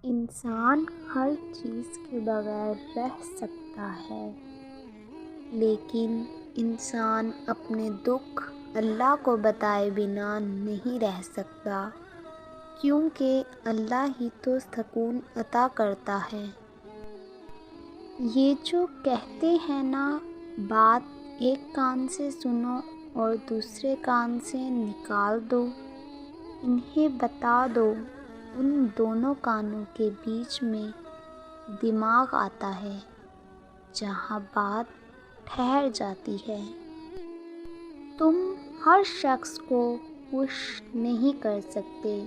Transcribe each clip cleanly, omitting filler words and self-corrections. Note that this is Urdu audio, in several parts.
انسان ہر چیز کے بغیر رہ سکتا ہے، لیکن انسان اپنے دکھ اللہ کو بتائے بنا نہیں رہ سکتا، کیونکہ اللہ ہی تو سکون عطا کرتا ہے۔ یہ جو کہتے ہیں نا، بات ایک کان سے سنو اور دوسرے کان سے نکال دو، انہیں بتا دو ان دونوں کانوں کے بیچ میں دماغ آتا ہے، جہاں بات ٹھہر جاتی ہے۔ تم ہر شخص کو خوش نہیں کر سکتے،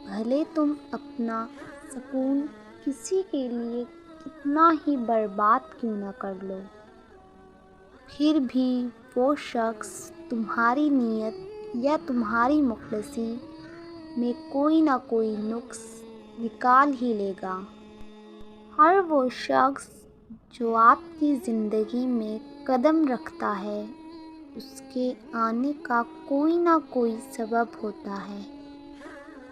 بھلے تم اپنا سکون کسی کے لیے کتنا ہی برباد کیوں نہ کر لو، پھر بھی وہ شخص تمہاری نیت یا تمہاری مخلصی میں کوئی نہ کوئی نقص نکال ہی لے گا۔ ہر وہ شخص جو آپ کی زندگی میں قدم رکھتا ہے، اس کے آنے کا کوئی نہ کوئی سبب ہوتا ہے۔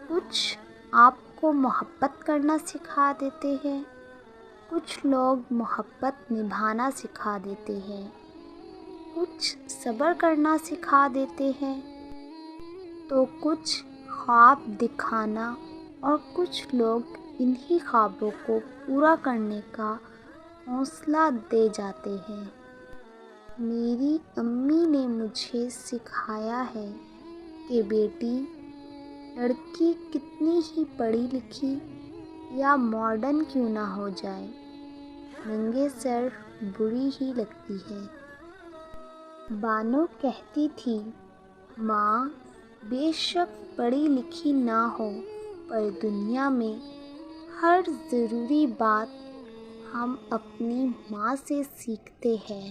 کچھ آپ کو محبت کرنا سکھا دیتے ہیں، کچھ لوگ محبت نبھانا سکھا دیتے ہیں، کچھ صبر کرنا سکھا دیتے ہیں، تو کچھ خواب دکھانا، اور کچھ لوگ انہی خوابوں کو پورا کرنے کا حوصلہ دے جاتے ہیں۔ میری امی نے مجھے سکھایا ہے کہ بیٹی، لڑکی کتنی ہی پڑھی لکھی یا ماڈرن کیوں نہ ہو جائے، ننگے سر بری ہی لگتی ہے۔ بانو کہتی تھی، ماں بے شک پڑھی لکھی نہ ہو، پر دنیا میں ہر ضروری بات ہم اپنی ماں سے سیکھتے ہیں۔